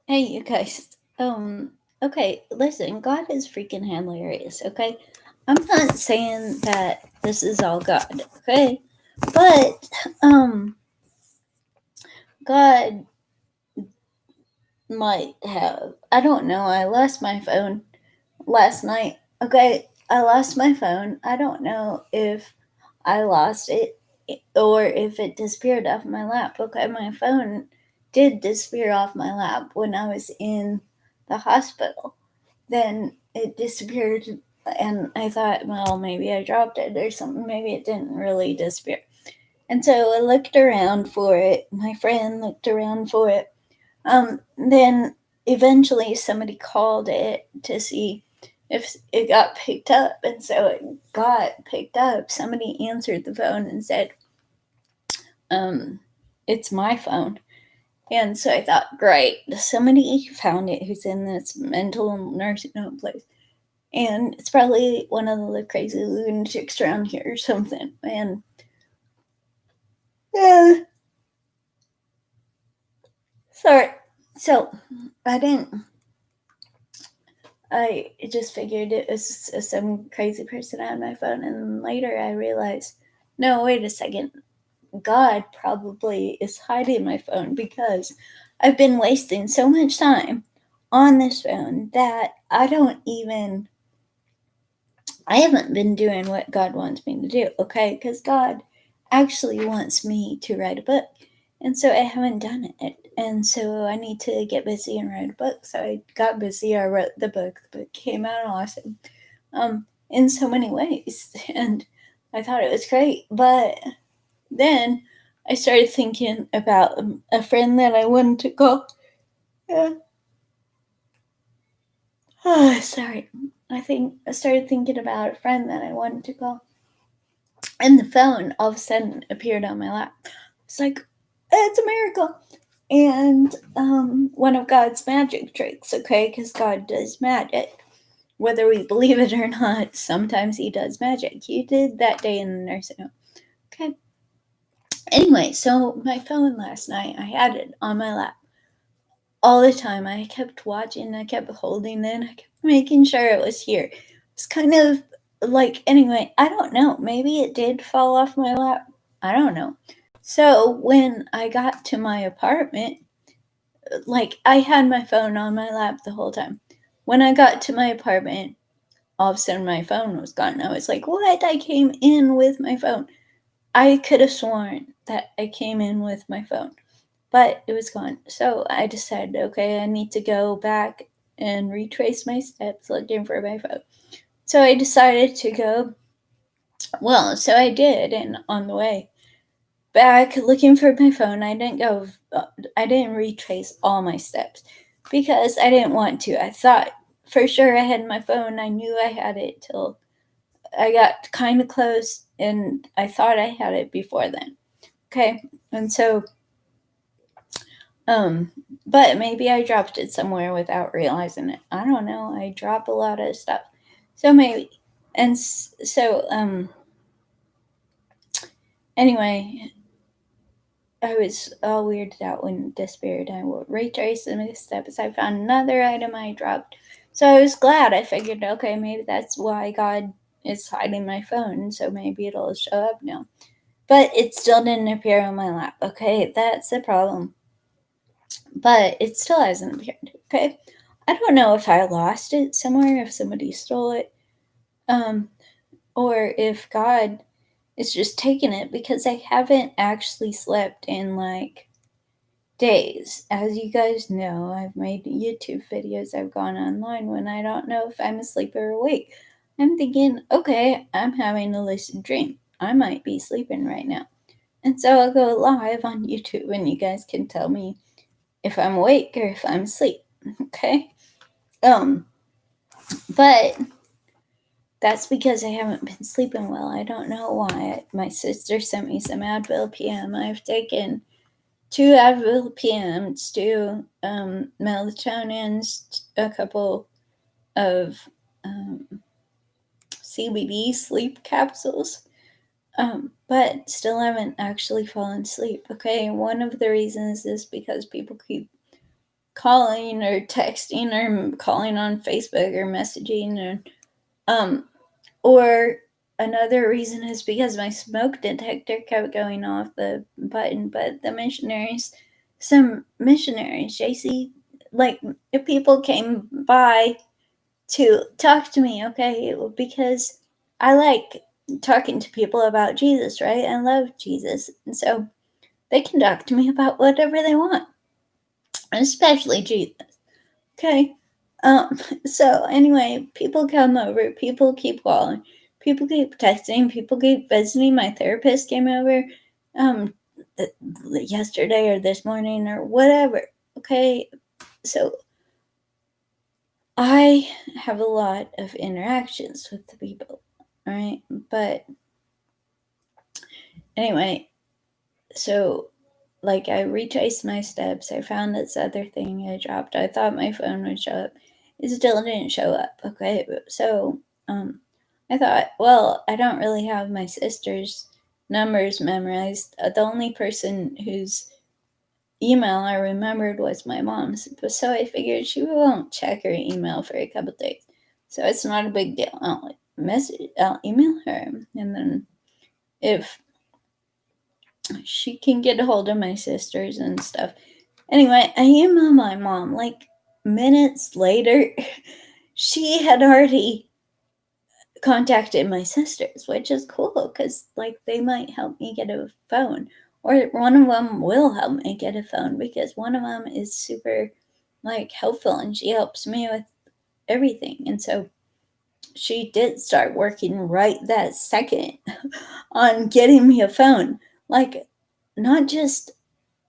Hey, you guys. Okay, listen, God is freaking hilarious, okay? I'm not saying that this is all God, okay? But, God might have, I don't know, I lost my phone last night, okay? I lost my phone. I don't know if I lost it or if it disappeared off my lap, okay? My phone did disappear off my lap when I was in the hospital. Then it disappeared, and I thought, well, maybe I dropped it or something. Maybe it didn't really disappear. And so I looked around for it. My friend looked around for it. Then eventually somebody called it to see if it got picked up, and so it got picked up. Somebody answered the phone and said, um, "It's my phone." And so I thought, great, somebody found it who's in this mental nursing home place. And it's probably one of the crazy lunatics around here or something. And yeah, sorry. So I didn't. I just figured it was some crazy person on my phone, and later I realized, no, wait a second. God probably is hiding my phone because I've been wasting so much time on this phone that I haven't been doing what God wants me to do, okay? Because God actually wants me to write a book. And so I haven't done it. And so I need to get busy and write a book. So I got busy. I wrote the book. The book came out awesome in so many ways. And I thought it was great. But then I started thinking about a friend that I wanted to call. Yeah. Oh, sorry. I started thinking about a friend that I wanted to call. And the phone all of a sudden appeared on my lap. It's like, it's a miracle. And one of God's magic tricks, okay? Because God does magic. Whether we believe it or not, sometimes He does magic. He did that day in the nursing home. Okay. Anyway, so my phone last night, I had it on my lap all the time. I kept watching, I kept holding it, I kept making sure it was here. It's kind of like, anyway, I don't know. Maybe it did fall off my lap. I don't know. So when I got to my apartment, like I had my phone on my lap the whole time. When I got to my apartment, all of a sudden my phone was gone. I was like, what? I came in with my phone. I could have sworn that I came in with my phone, but it was gone. So I decided, okay, I need to go back and retrace my steps looking for my phone. So I decided to go. Well, so I did, and on the way back looking for my phone, I didn't retrace all my steps because I didn't want to. I thought for sure I had my phone. I knew I had it till I got kind of close, and I thought I had it before then. Okay, and so Um, but maybe I dropped it somewhere without realizing it. I don't know. I drop a lot of stuff. So maybe. And anyway, I was all weirded out when it disappeared. I retraced the steps. I found another item I dropped. So I was glad. I figured, okay, maybe that's why God is hiding my phone. So maybe it'll show up now. But it still didn't appear on my lap. Okay, that's the problem. But it still hasn't appeared. Okay. I don't know if I lost it somewhere, if somebody stole it, um, or if God is just taking it because I haven't actually slept in like days. As you guys know, I've made YouTube videos, I've gone online when I don't know if I'm asleep or awake. I'm thinking, okay, I'm having a lucid dream. I might be sleeping right now. And so I'll go live on YouTube and you guys can tell me if I'm awake or if I'm asleep. Okay? Um, but that's because I haven't been sleeping well. I don't know why. My sister sent me some Advil PM. I've taken 2 Advil PMs, 2 melatonins, a couple of CBD sleep capsules, but still haven't actually fallen asleep. Okay, one of the reasons is because people keep calling or texting or calling on Facebook or messaging or another reason is because my smoke detector kept going off the button. But some missionaries, JC, like if people came by to talk to me, okay, because I like talking to people about Jesus, right? I love Jesus. And so they can talk to me about whatever they want, especially Jesus. Okay. Um, so anyway, people come over, people keep calling, people keep texting, people keep visiting. My therapist came over um yesterday or this morning or whatever. Okay. So I have a lot of interactions with the people, right? But anyway, so like I retraced my steps. I found this other thing I dropped. I thought my phone would show up. It still didn't show up. Okay, so I thought, well, I don't really have my sister's numbers memorized. The only person whose email I remembered was my mom's. So I figured she won't check her email for a couple days. So it's not a big deal. I'll email her, and then if she can get a hold of my sisters and stuff. Anyway, I emailed my mom like minutes later. She had already contacted my sisters, which is cool because like they might help me get a phone, or one of them will help me get a phone because one of them is super like helpful and she helps me with everything. And so she did start working right that second on getting me a phone. Like, not just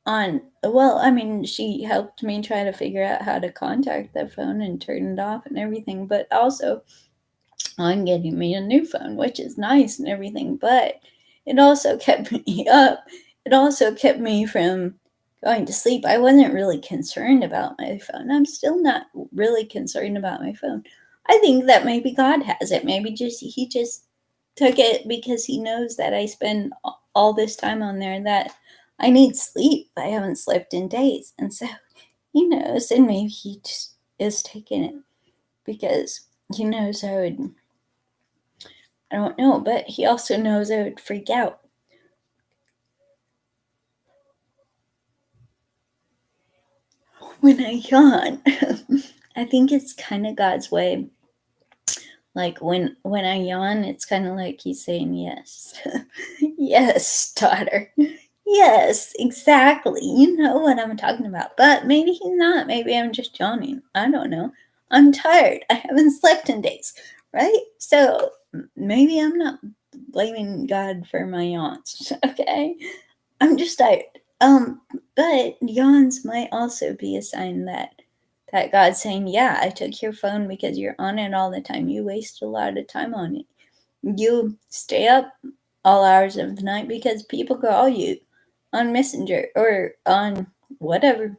on, well, I mean, she helped me try to figure out how to contact the phone and turn it off and everything, but also on getting me a new phone, which is nice and everything, but it also kept me up. It also kept me from going to sleep. I wasn't really concerned about my phone. I'm still not really concerned about my phone. I think that maybe God has it. Maybe he just took it because he knows that I spend all this time on there, that I need sleep. I haven't slept in days. And so he knows, and maybe he just is taking it because he knows I don't know, but he also knows I would freak out. When I yawn, I think it's kind of God's way. Like when I yawn, it's kind of like he's saying yes. Yes, daughter. Yes, exactly. You know what I'm talking about. But maybe he's not. Maybe I'm just yawning. I don't know. I'm tired. I haven't slept in days, right? So maybe I'm not blaming God for my yawns. Okay? I'm just tired. But yawns might also be a sign that God's saying, "Yeah, I took your phone because you're on it all the time. You waste a lot of time on it. You stay up all hours of the night because people call you on Messenger or on whatever.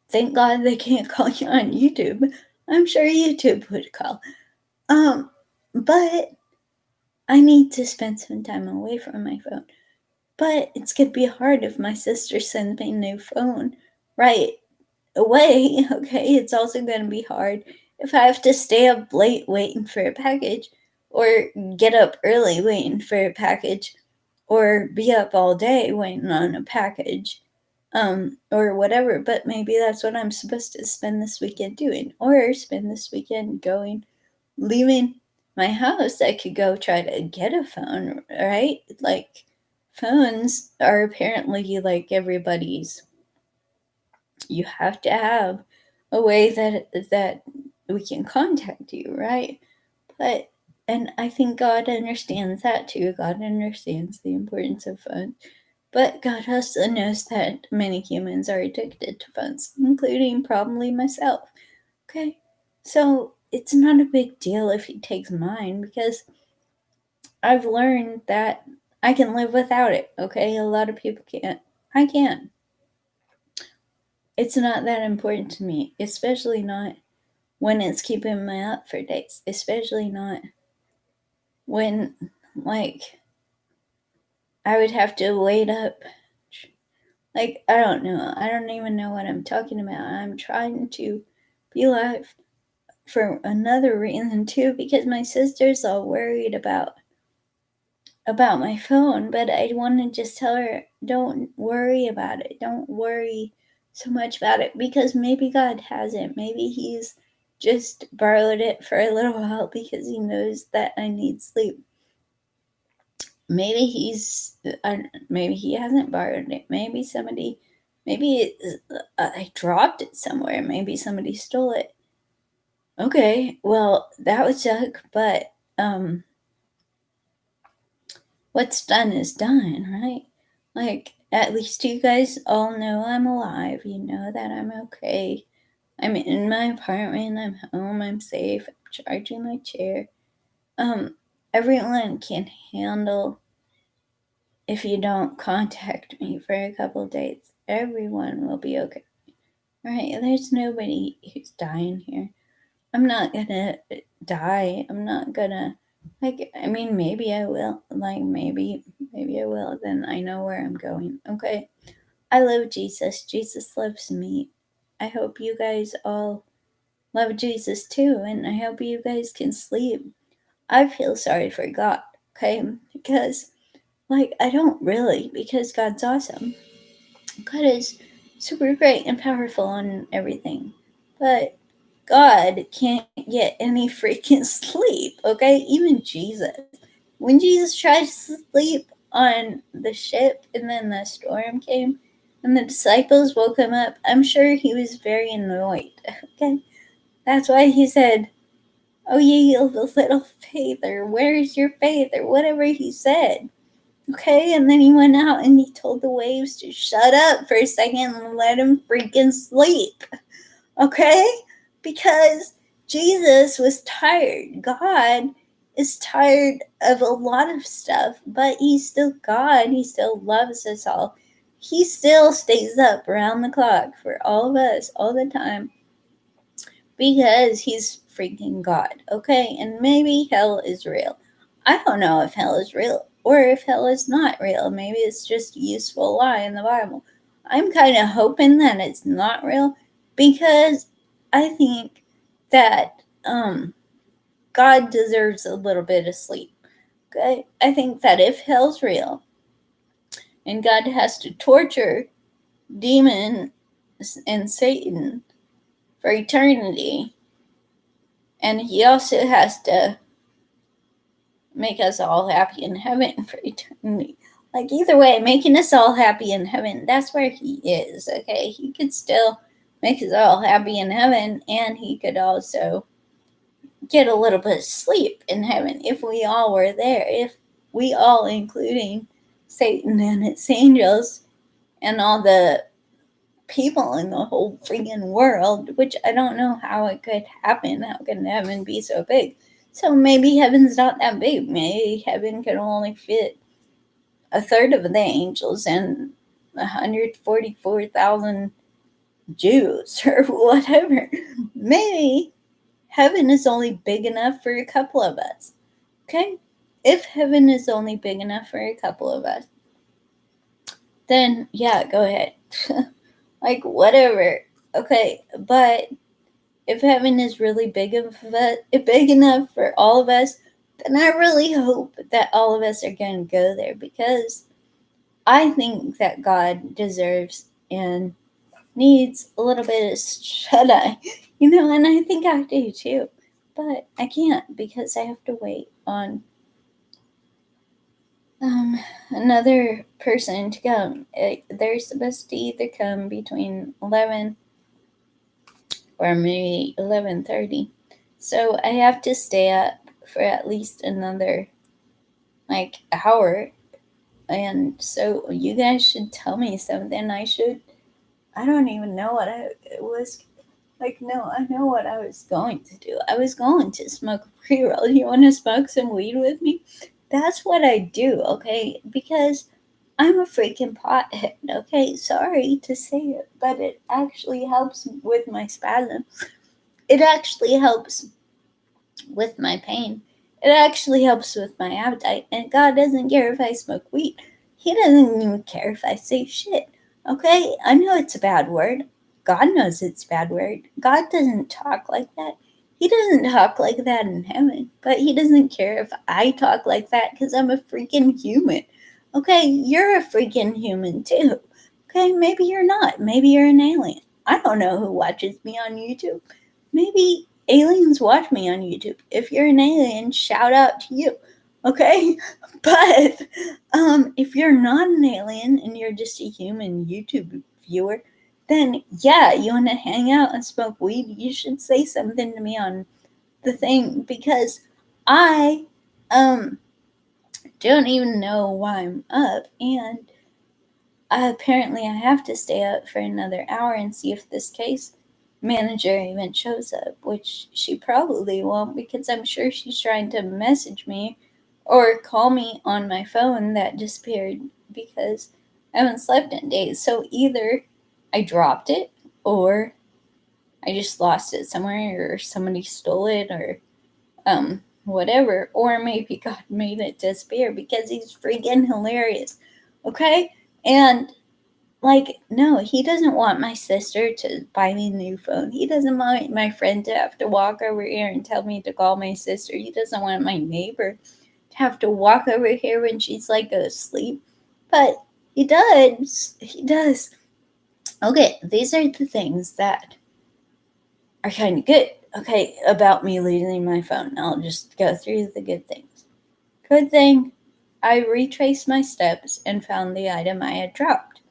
Thank God they can't call you on YouTube. I'm sure YouTube would call. Um, but I need to spend some time away from my phone. But it's gonna be hard if my sister sends me a new phone right away. Okay, it's also gonna be hard if I have to stay up late waiting for a package, or get up early waiting for a package, or be up all day waiting on a package, or whatever. But maybe that's what I'm supposed to spend this weekend doing, or spend this weekend leaving my house. I could go try to get a phone, right? Like, phones are apparently like everybody's. You have to have a way that we can contact you, right? But and I think God understands that too. God understands the importance of phones. But God also knows that many humans are addicted to phones, including probably myself. Okay? So it's not a big deal if he takes mine because I've learned that I can live without it. Okay? A lot of people can't. I can. It's not that important to me, especially not when it's keeping me up for days, especially not when, like, I would have to wait up Like, I don't know. I don't even know what I'm talking about. I'm trying to be alive for another reason too, because my sister's all worried about my phone, but I want to just tell her, don't worry about it. Don't worry so much about it, because maybe God hasn't. Maybe He's just borrowed it for a little while because He knows that I need sleep. Maybe He hasn't borrowed it. Maybe I dropped it somewhere. Maybe somebody stole it. Okay, well, that would suck, but what's done is done, right? Like, at least you guys all know I'm alive. You know that I'm okay. I'm in my apartment. I'm home. I'm safe. I'm charging my chair. Everyone can handle if you don't contact me for a couple days. Everyone will be okay. Right? There's nobody who's dying here. I'm not gonna die. I'm not gonna, like, I mean, maybe I will. Like, maybe I will. Then I know where I'm going. Okay. I love Jesus. Jesus loves me. I hope you guys all love Jesus too. And I hope you guys can sleep. I feel sorry for God. Okay. Because, like, I don't really, because God's awesome. God is super great and powerful and everything. But God can't get any freaking sleep, okay? Even Jesus. When Jesus tried to sleep on the ship and then the storm came and the disciples woke him up, I'm sure he was very annoyed, okay? That's why he said, "Oh, ye of little faith," or "Where is your faith?" or whatever he said. Okay, and then he went out and he told the waves to shut up for a second and let him freaking sleep. Okay? Because Jesus was tired. God is tired of a lot of stuff, but He's still God. He still loves us all. He still stays up around the clock for all of us all the time because He's freaking God. Okay? And maybe hell is real. I don't know if hell is real or if hell is not real. Maybe it's just a useful lie in the Bible. I'm kind of hoping that it's not real because I think that God deserves a little bit of sleep. Okay? I think that if hell's real and God has to torture demons and Satan for eternity, and He also has to make us all happy in heaven for eternity. Like, either way, making us all happy in heaven, that's where He is, okay? He could still make us all happy in heaven, and He could also get a little bit of sleep in heaven if we all were there. If we all, including Satan and its angels, and all the people in the whole freaking world, which I don't know how it could happen. How can heaven be so big? So maybe heaven's not that big. Maybe heaven can only fit a third of the angels and 144,000 Jews or whatever. Maybe heaven is only big enough for a couple of us. Okay? If heaven is only big enough for a couple of us, then yeah, go ahead. Like, whatever. Okay, but if heaven is really big enough for all of us, then I really hope that all of us are going to go there, because I think that God deserves and needs a little bit of shut eye, and I think I do too. But I can't, because I have to wait on another person to come. They're supposed to either come between 11 or maybe 11:30. So I have to stay up for at least another like hour. And so you guys should tell me something. I don't even know what I was like. No, I know what I was going to do. I was going to smoke a pre-roll. You want to smoke some weed with me? That's what I do, okay? Because I'm a freaking pothead, okay? Sorry to say it, but it actually helps with my spasm. It actually helps with my pain. It actually helps with my appetite. And God doesn't care if I smoke weed. He doesn't even care if I say shit. Okay, I know it's a bad word. God knows it's a bad word. God doesn't talk like that. He doesn't talk like that in heaven, but he doesn't care if I talk like that because I'm a freaking human. Okay, you're a freaking human too. Okay, maybe you're not. Maybe you're an alien. I don't know who watches me on YouTube. Maybe aliens watch me on YouTube. If you're an alien, shout out to you. Okay? But if you're not an alien and you're just a human YouTube viewer, then yeah, you want to hang out and smoke weed, you should say something to me on the thing because I um don't even know why I'm up, and apparently I have to stay up for another hour and see if this case manager even shows up, which she probably won't because I'm sure she's trying to message me or call me on my phone that disappeared because I haven't slept in days. So either I dropped it or I just lost it somewhere or somebody stole it or whatever, or maybe God made it disappear because he's freaking hilarious. Okay? And like, no, he doesn't want my sister to buy me a new phone. He doesn't want my friend to have to walk over here and tell me to call my sister. He doesn't want my neighbor to have to walk over here when she's like asleep. But he does. He does. Okay, these are the things that are kind of good. Okay, about me losing my phone. I'll just go through the good things. Good thing, I retraced my steps and found the item I had dropped.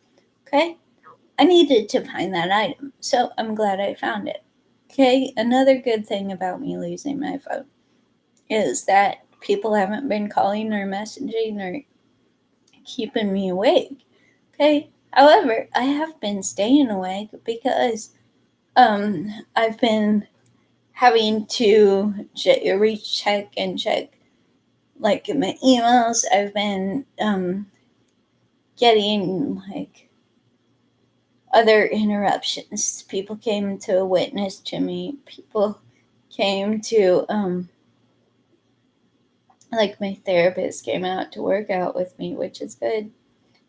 Okay, I needed to find that item, so I'm glad I found it. Okay, another good thing about me losing my phone is that people haven't been calling or messaging or keeping me awake. Okay, however, I have been staying awake because I've been having to recheck and check like my emails. I've been getting like other interruptions. People came to witness to me. People came to like my therapist came out to work out with me, which is good.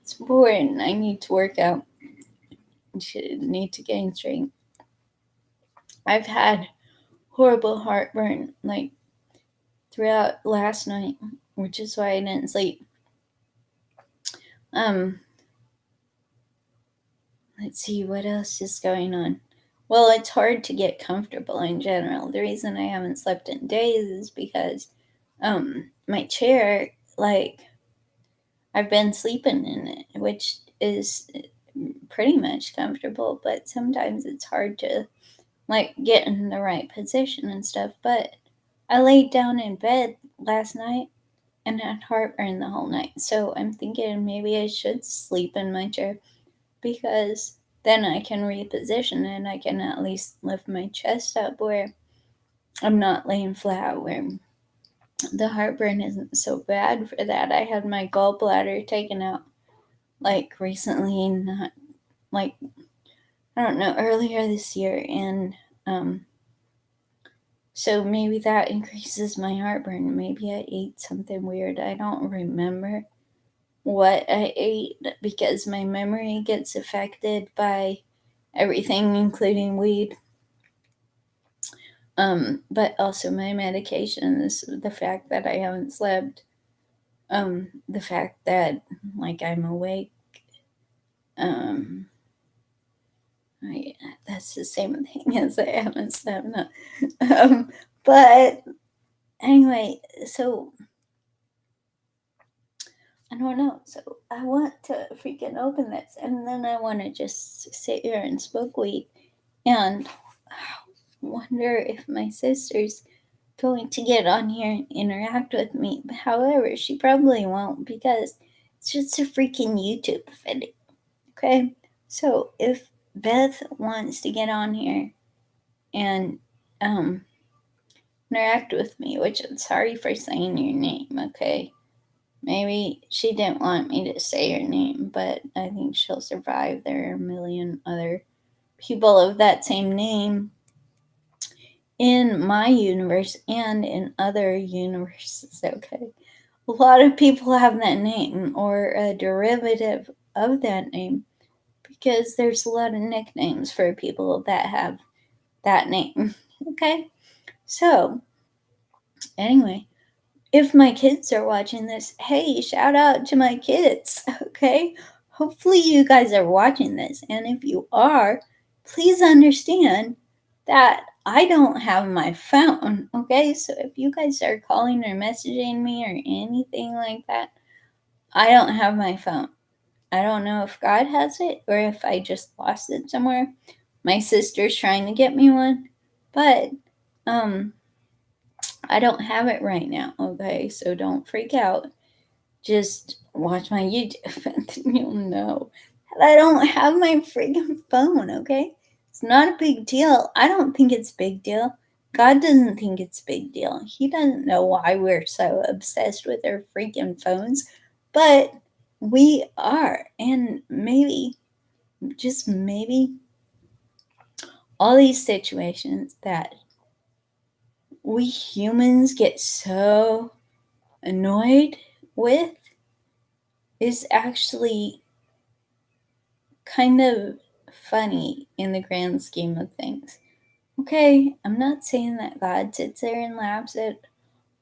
It's important. I need to work out. I need to gain strength. I've had horrible heartburn like throughout last night, which is why I didn't sleep. Um, let's see what else is going on. Well, it's hard to get comfortable in general. The reason I haven't slept in days is because my chair, like, I've been sleeping in it, which is pretty much comfortable, but sometimes it's hard to like get in the right position and stuff. But I laid down in bed last night and had heartburn the whole night. So I'm thinking maybe I should sleep in my chair because then I can reposition and I can at least lift my chest up where I'm not laying flat, where the heartburn isn't so bad for that. I had my gallbladder taken out like recently, not like I don't know, earlier this year, and um, so maybe that increases my heartburn. Maybe I ate something weird. I don't remember what I ate because my memory gets affected by everything, including weed. But also my medications, the fact that I haven't slept, the fact that like I'm awake, um, I, that's the same thing as I haven't slept. No. But anyway, so I don't know. So I want to freaking open this, and then I want to just sit here and smoke weed, and wonder if my sister's going to get on here and interact with me. However, she probably won't because it's just a freaking YouTube video. Okay, so if Beth wants to get on here and interact with me, which I'm sorry for saying your name, okay? Maybe she didn't want me to say her name, but I think she'll survive. There are a million other people of that same name in my universe and in other universes, okay? A lot of people have that name or a derivative of that name because there's a lot of nicknames for people that have that name. Okay? So, anyway, if my kids are watching this, hey, shout out to my kids, okay? Hopefully, you guys are watching this, and if you are, please understand that I don't have my phone, okay? So, if you guys are calling or messaging me or anything like that, I don't have my phone. I don't know if God has it or if I just lost it somewhere. My sister's trying to get me one, but I don't have it right now, okay? So don't freak out. Just watch my YouTube and you'll know that I don't have my freaking phone, okay? It's not a big deal. I don't think it's a big deal. God doesn't think it's a big deal. He doesn't know why we're so obsessed with our freaking phones, but we are. And maybe, just maybe, all these situations that we humans get so annoyed with is actually kind of funny in the grand scheme of things. Okay, I'm not saying that God sits there and laughs at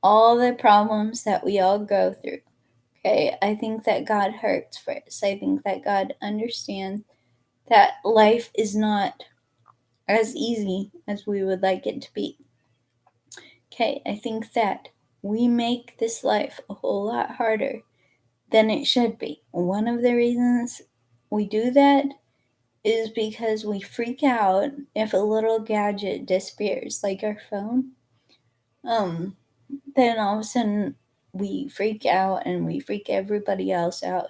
all the problems that we all go through. Okay, I think that God hurts for us. I think that God understands that life is not as easy as we would like it to be. Okay, I think that we make this life a whole lot harder than it should be. One of the reasons we do that is because we freak out if a little gadget disappears, like our phone. Then all of a sudden we freak out and we freak everybody else out.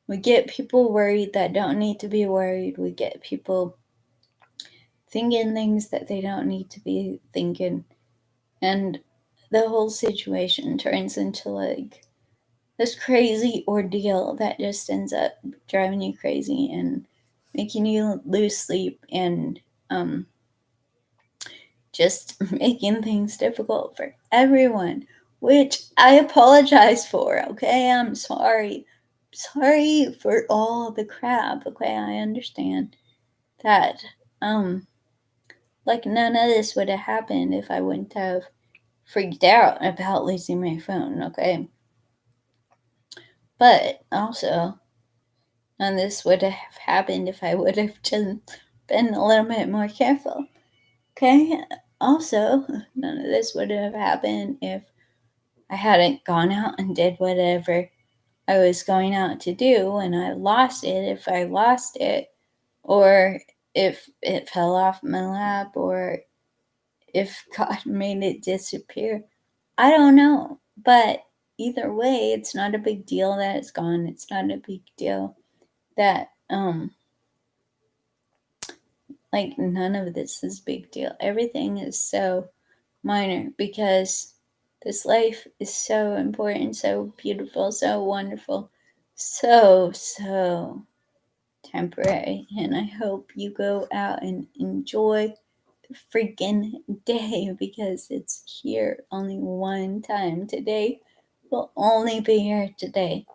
We get people worried that don't need to be worried. We get people thinking things that they don't need to be thinking. And the whole situation turns into like this crazy ordeal that just ends up driving you crazy and making you lose sleep and just making things difficult for everyone, which I apologize for, okay? I'm sorry. Sorry for all the crap, okay? I understand that, like, none of this would have happened if I wouldn't have freaked out about losing my phone, okay? But also, none of this would have happened if I would have just been a little bit more careful, okay? Also, none of this would have happened if I hadn't gone out and did whatever I was going out to do and I lost it. If I lost it, or if it fell off my lap, or if God made it disappear, I don't know. But either way, it's not a big deal that it's gone. It's not a big deal that, like, none of this is a big deal. Everything is so minor because this life is so important, so beautiful, so wonderful, so temporary. And I hope you go out and enjoy the freaking day because it's here only one time. Today will only be here today.